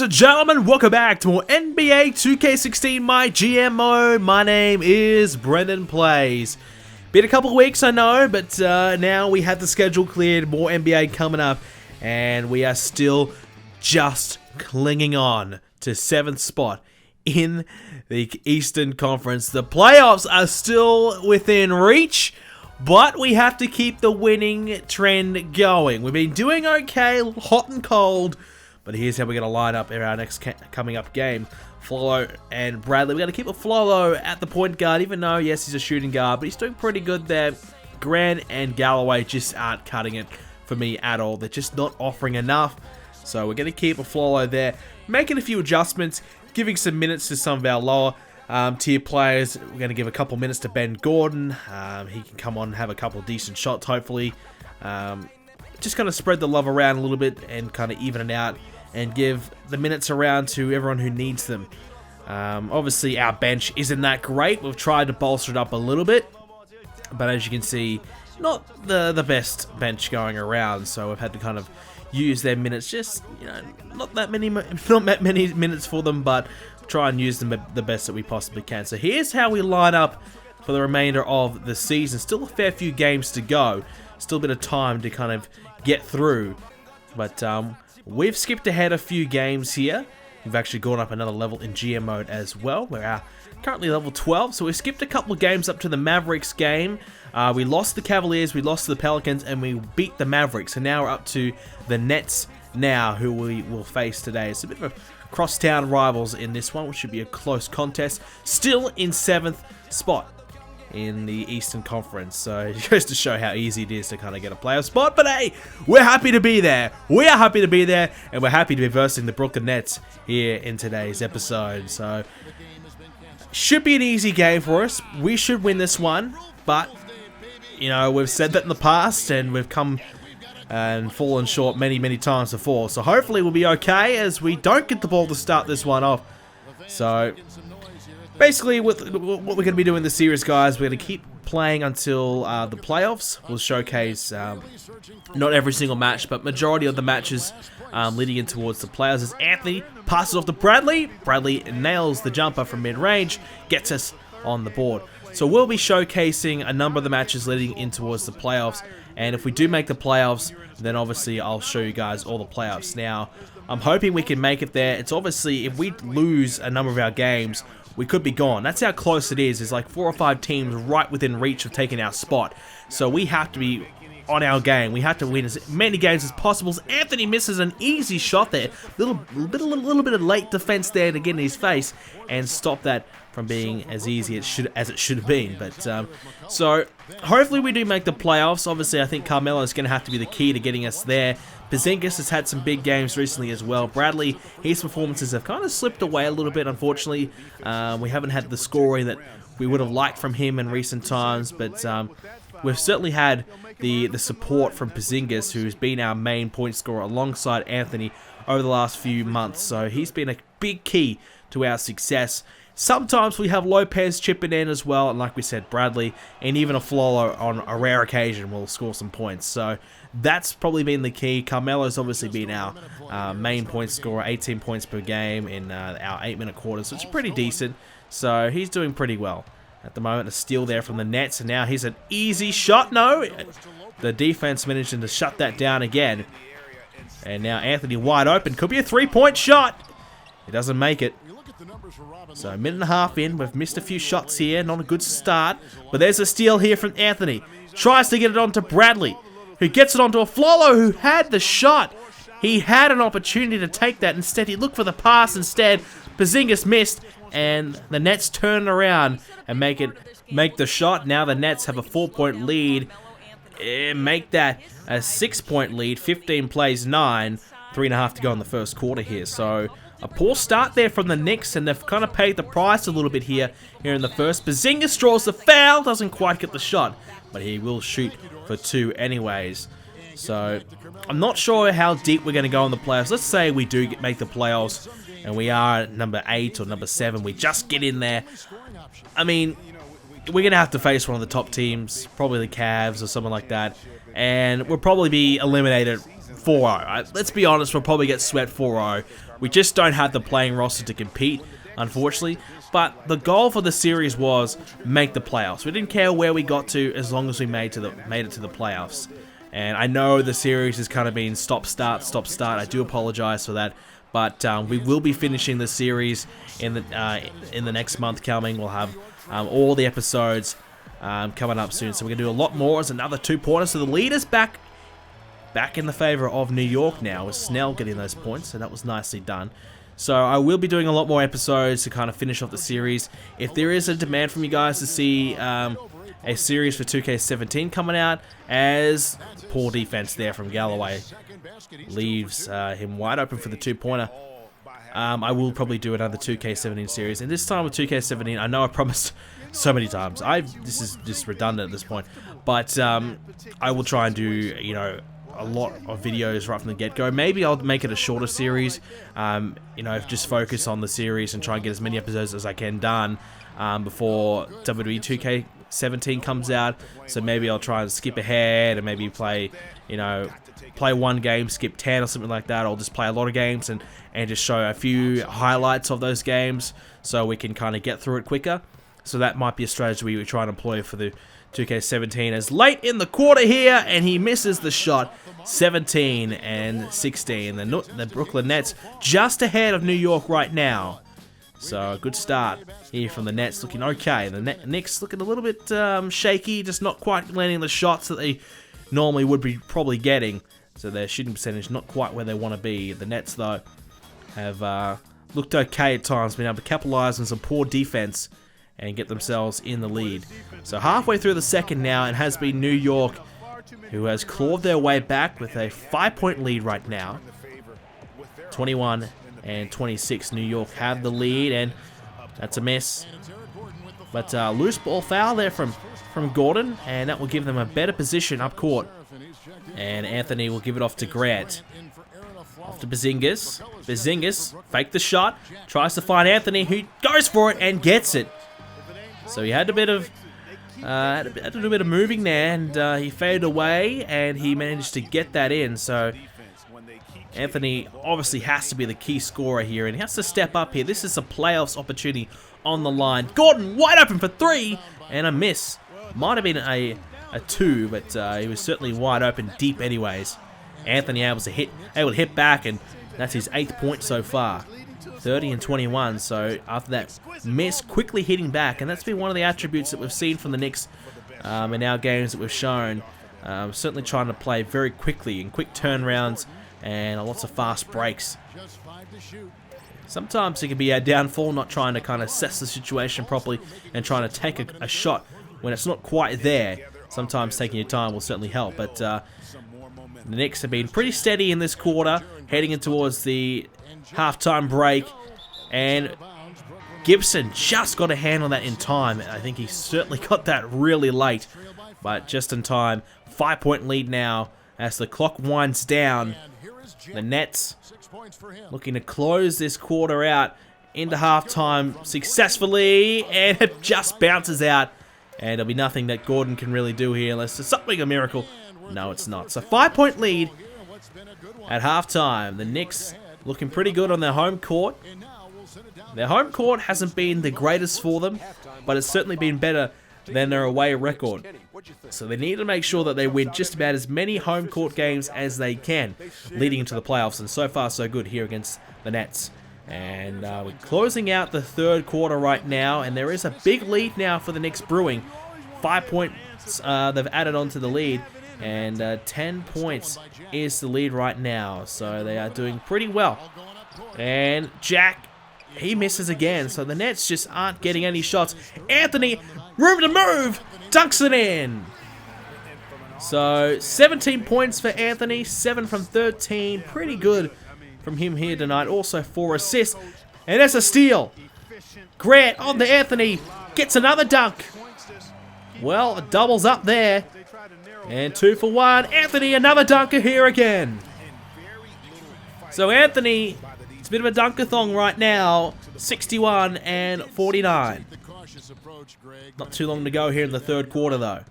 and gentlemen, welcome back to more NBA 2k16 MyGM Mode. My name is BrendenPlayz. Been a couple of weeks, I know, but now we have the schedule cleared, more NBA coming up, and we are still just clinging on to 7th spot in the Eastern Conference. The playoffs are still within reach, but we have to keep the winning trend going. We've been doing okay, hot and cold, but here's how we're going to line up in our next coming up game. Flolo and Bradley. We're going to keep a Flolo at the point guard, even though, yes, he's a shooting guard, but he's doing pretty good there. Grant and Galloway just aren't cutting it for me at all. They're just not offering enough. So we're going to keep a Flolo there, making a few adjustments, giving some minutes to some of our lower tier players. We're going to give a couple minutes to Ben Gordon. He can come on and have a couple of decent shots, hopefully. Just kind of spread the love around a little bit and kind of even it out and give the minutes around to everyone who needs them. Obviously, our bench isn't that great. We've tried to bolster it up a little bit, but as you can see, not the best bench going around. So we've had to kind of use their minutes, just not that many minutes for them, but try and use them the best that we possibly can. So here's how we line up for the remainder of the season. Still a fair few games to go. Still a bit of time to kind of get through, but we've skipped ahead a few games here. We've actually gone up another level in GM mode as well. We're currently level 12, so we skipped a couple of games up to the Mavericks game. We lost the Cavaliers, we lost the Pelicans, and we beat the Mavericks. So now we're up to the Nets now, who we will face today. It's a bit of a crosstown rivals in this one, which should be a close contest. Still in 7th spot in the Eastern Conference, so it goes to show how easy it is to kind of get a playoff spot. But hey, we're happy to be there. We are happy to be there, and we're happy to be versing the Brooklyn Nets here in today's episode. So should be an easy game for us. We should win this one, but we've said that in the past, and we've come and fallen short many times before. So hopefully we'll be okay as we don't get the ball to start this one off. So basically, what we're going to be doing this series, guys, we're going to keep playing until the playoffs. We'll showcase not every single match, but majority of the matches leading in towards the playoffs. As Anthony passes off to Bradley. Bradley nails the jumper from mid-range, gets us on the board. So we'll be showcasing a number of the matches leading in towards the playoffs. And if we do make the playoffs, then obviously I'll show you guys all the playoffs. Now, I'm hoping we can make it there. It's obviously, if we lose a number of our games, we could be gone. That's how close it is. There's like 4 or 5 teams right within reach of taking our spot. So we have to be on our game. We have to win as many games as possible. As Anthony misses an easy shot there. Little bit of late defense there to get in his face and stop that from being as easy as it should have been. But so hopefully we do make the playoffs. Obviously, I think Carmello is going to have to be the key to getting us there. Porzingis has had some big games recently as well. Bradley, his performances have kind of slipped away a little bit, unfortunately. We haven't had the scoring that we would have liked from him in recent times, but we've certainly had the support from Porzingis, who's been our main point scorer alongside Anthony over the last few months. So he's been a big key to our success. Sometimes we have Lopez chipping in as well, and like we said, Bradley, and even a Flolo on a rare occasion will score some points. So that's probably been the key. Carmelo's obviously been our main point scorer, 18 points per game in our 8-minute quarters, so it's pretty decent. So he's doing pretty well at the moment. A steal there from the Nets, and now here's an easy shot. No, the defense managing to shut that down again. And now Anthony wide open. Could be a 3-point shot. He doesn't make it. So a minute and a half in, we've missed a few shots here, not a good start, but there's a steal here from Anthony. Tries to get it onto Bradley, who gets it onto a Flolo who had the shot. He had an opportunity to take that, instead he looked for the pass instead. Porzingis missed, and the Nets turn around and make the shot. Now the Nets have a 4-point lead, make that a 6-point lead, 15 plays 9, 3.5 to go in the first quarter here. So a poor start there from the Knicks, and they've kind of paid the price a little bit here in the first. Porzingis draws the foul, doesn't quite get the shot, but he will shoot for 2 anyways. So I'm not sure how deep we're going to go in the playoffs. Let's say we do make the playoffs, and we are at number 8 or number 7. We just get in there. I mean, we're going to have to face one of the top teams, probably the Cavs or something like that, and we'll probably be eliminated 4-0. Let's be honest, we'll probably get swept 4-0. We just don't have the playing roster to compete, unfortunately. But the goal for the series was make the playoffs. We didn't care where we got to as long as we made it to the playoffs. And I know the series has kind of been stop, start, stop, start. I do apologize for that. But we will be finishing the series in the next month coming. We'll have all the episodes coming up soon. So we're going to do a lot more as another 2-pointer. So the lead is back in the favor of New York now, with Snell getting those points. So that was nicely done. So I will be doing a lot more episodes to kind of finish off the series. If there is a demand from you guys to see a series for 2k17 coming out, as poor defense there from Galloway leaves him wide open for the 2-pointer, I will probably do another 2k17 series. And this time with 2k17, I know I promised so many times. This is just redundant at this point, but I will try and do, you know, a lot of videos right from the get-go. Maybe I'll make it a shorter series, you know, just focus on the series and try and get as many episodes as I can done before WWE 2K17 comes out. So maybe I'll try and skip ahead and maybe play, you know, play one game, skip 10 or something like that. I'll just play a lot of games and just show a few highlights of those games so we can kind of get through it quicker. So that might be a strategy we try and employ for the 2K17, as late in the quarter here, and he misses the shot. 17 and 16. The Brooklyn Nets just ahead of New York right now. So a good start here from the Nets, looking okay. The Knicks looking a little bit shaky, just not quite landing the shots that they normally would be probably getting. So their shooting percentage not quite where they want to be. The Nets, though, have looked okay at times, been able to capitalize on some poor defense and get themselves in the lead. So halfway through the second now, it has been New York who has clawed their way back with a 5-point lead right now. 21 and 26, New York have the lead, and that's a miss. But loose ball foul there from Gordon, and that will give them a better position up court. And Anthony will give it off to Grant. Off to Bazingas. Bazingas faked the shot, tries to find Anthony, who goes for it and gets it. So he had a bit of moving there, and he faded away, and he managed to get that in. So Anthony obviously has to be the key scorer here, and he has to step up here. This is a playoffs opportunity on the line. Gordon wide open for 3, and a miss. Might have been a 2, but he was certainly wide open deep anyways. Anthony able to hit back, and that's his 8th point so far. 30 and 21, so after that miss, quickly hitting back, and that's been one of the attributes that we've seen from the Knicks in our games that we've shown. Certainly trying to play very quickly, in quick turnarounds, and lots of fast breaks. Sometimes it can be a downfall, not trying to kind of assess the situation properly and trying to take a shot when it's not quite there. Sometimes taking your time will certainly help, but the Knicks have been pretty steady in this quarter, heading in towards the halftime break, and Gibson just got a hand on that in time. I think he certainly got that really late, but just in time. 5-point lead now as the clock winds down. The Nets looking to close this quarter out into halftime successfully, and it just bounces out, and there'll be nothing that Gordon can really do here unless there's something a miracle. No, it's not. So 5-point lead at halftime. The Knicks looking pretty good on their home court. Their home court hasn't been the greatest for them, but it's certainly been better than their away record. So they need to make sure that they win just about as many home court games as they can leading into the playoffs, and so far so good here against the Nets. And we're closing out the third quarter right now, and there is a big lead now for the Knicks brewing. 5 points they've added on to the lead, and 10 points is the lead right now. So they are doing pretty well. And Jack, he misses again, so the Nets just aren't getting any shots. Anthony, room to move, dunks it in. So 17 points for Anthony, 7 from 13, pretty good from him here tonight. Also 4 assists, and that's a steal. Grant on to Anthony, gets another dunk. Well, it doubles up there, and 2 for 1. Anthony, another dunker here again. So Anthony, it's a bit of a dunkathon right now, 61 and 49. Not too long to go here in the third quarter, though.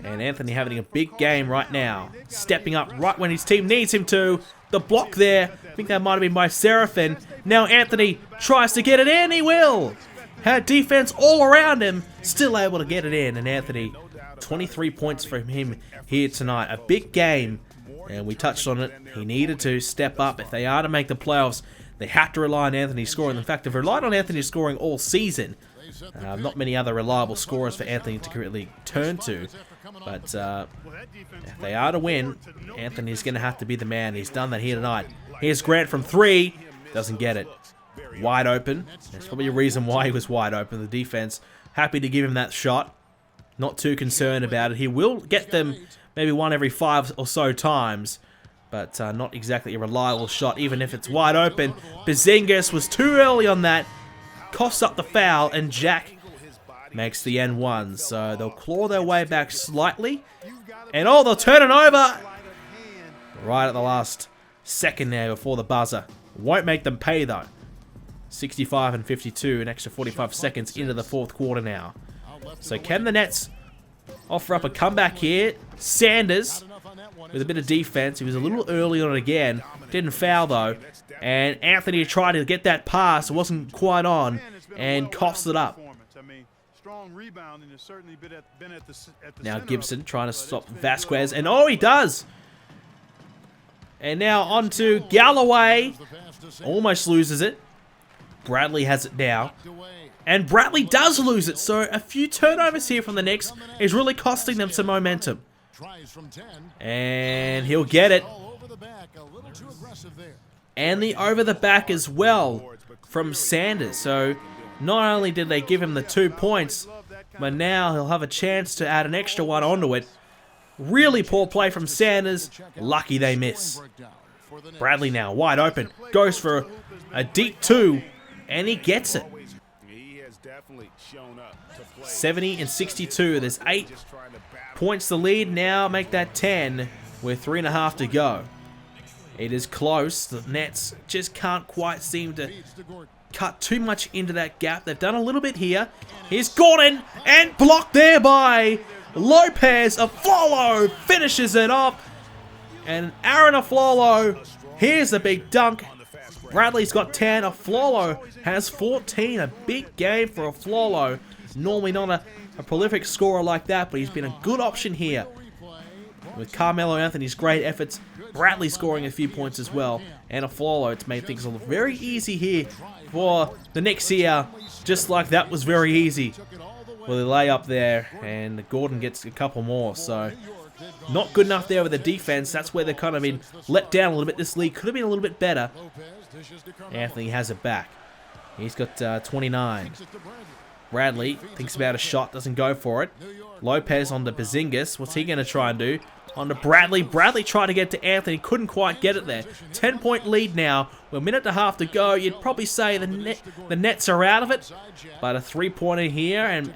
And Anthony having a big game right now. Stepping up right when his team needs him to. The block there, I think that might have been by Seraphin. Now Anthony tries to get it in, he will! Had defense all around him, still able to get it in. And Anthony, 23 points from him here tonight. A big game, and we touched on it. He needed to step up. If they are to make the playoffs, they have to rely on Anthony scoring. In fact, they've relied on Anthony scoring all season. Not many other reliable scorers for Anthony to really turn to. But if they are to win, Anthony's going to have to be the man. He's done that here tonight. Here's Grant from 3. Doesn't get it. Wide open. There's probably a reason why he was wide open. The defense happy to give him that shot. Not too concerned about it. He will get them maybe one every 5 or so times. But not exactly a reliable shot, even if it's wide open. Bazingas was too early on that. Coughs up the foul, and Jack makes the N1. So they'll claw their way back slightly. And oh, they'll turn it over! Right at the last second there before the buzzer. Won't make them pay, though. 65 and 52, an extra 45 seconds into the fourth quarter now. So can the Nets offer up a comeback here? Sanders with a bit of defense. He was a little early on it again. Didn't foul, though. And Anthony tried to get that pass. It wasn't quite on. And coughs it up. Now Gibson trying to stop Vasquez. And oh, he does! And now on to Galloway. Almost loses it. Bradley has it now. And Bradley does lose it. So a few turnovers here from the Knicks is really costing them some momentum. And he'll get it. And the over the back as well from Sanders. So not only did they give him the 2 points, but now he'll have a chance to add an extra one onto it. Really poor play from Sanders. Lucky they miss. Bradley now wide open. Goes for a deep 2. And he gets it. 70 and 62. There's 8 points the lead. Now make that 10 with 3.5 to go. It is close. The Nets just can't quite seem to cut too much into that gap. They've done a little bit here. Here's Gordon, and blocked there by Lopez. Aflalo finishes it off. And Aaron Aflalo, here's the big dunk. Bradley's got 10. Aflalo has 14. A big game for Aflalo. Normally not a prolific scorer like that, but he's been a good option here. With Carmello Anthony's great efforts, Bradley scoring a few points as well, and Aflalo to make things look very easy here for the Knicks here. Just like that was very easy. Well, they lay up there, and Gordon gets a couple more, so not good enough there with the defense. That's where they've kind of been let down a little bit. This league could have been a little bit better. Anthony has it back. He's got 29. Bradley thinks about a shot, doesn't go for it. Lopez on to Bazingas. What's he going to try and do? On to Bradley. Bradley tried to get to Anthony, couldn't quite get it there. 10-point lead now. With a minute and a half to go. You'd probably say the Nets are out of it. But a 3-pointer here and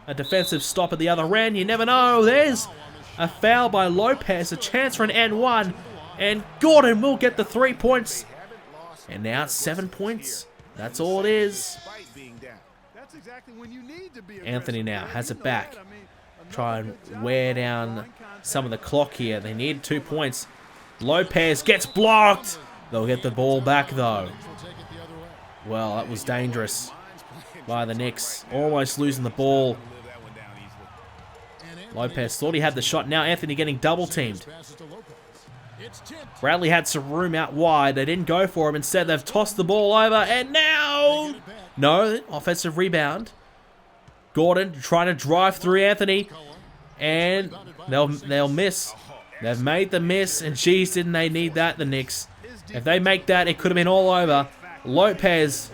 a defensive stop at the other end. You never know. There's a foul by Lopez. A chance for an N1. And Gordon will get the 3 points. And now it's 7 points. That's all it is. Anthony now has it back. Try and wear down some of the clock here. They need 2 points. Lopez gets blocked. They'll get the ball back though. Well, that was dangerous by the Knicks. Almost losing the ball. Lopez thought he had the shot. Now Anthony getting double teamed. Bradley had some room out wide. They didn't go for him. Instead, they've tossed the ball over. And now... No, offensive rebound. Gordon trying to drive through Anthony. And they'll miss. They've made the miss. And geez, didn't they need that, the Knicks. If they make that, it could have been all over. Lopez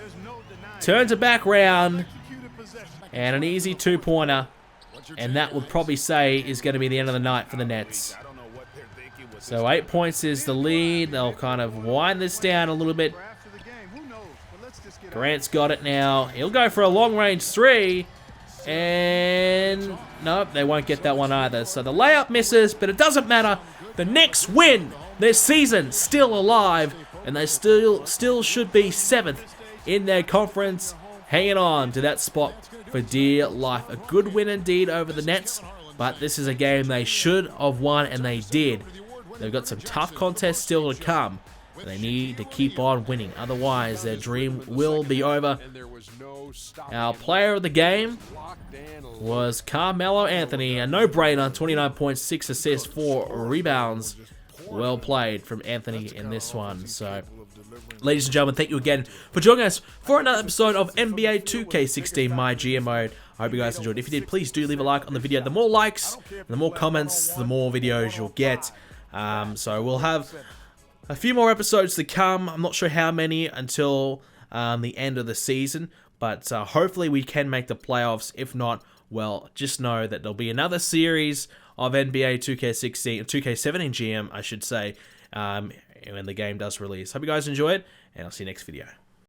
turns it back round. And an easy 2-pointer. And that would probably say is going to be the end of the night for the Nets. So 8 points is the lead. They'll kind of wind this down a little bit. Grant's got it now. He'll go for a long-range 3. And nope, they won't get that one either. So the layup misses, but it doesn't matter. The Knicks win. Their season still alive. And they still should be 7th in their conference. hanging on to that spot for dear life. A good win indeed over the Nets, but this is a game they should have won, and they did. They've got some tough contests still to come. They need to keep on winning, otherwise their dream will be over. Our player of the game was Carmello Anthony, a no-brainer, 29 points, 6 assists, 4 rebounds. Well played from Anthony in this one. So, ladies and gentlemen, thank you again for joining us for another episode of NBA 2k16 MyGM Mode. I hope you guys enjoyed. If you did, please do leave a like on the video. The more likes, the more comments, the more videos you'll get. So we'll have a few more episodes to come. I'm not sure how many until the end of the season, but hopefully we can make the playoffs. If not, well, just know that there'll be another series of NBA 2k16, 2k17 GM, I should say, when the game does release. Hope you guys enjoy it, and I'll see you next video.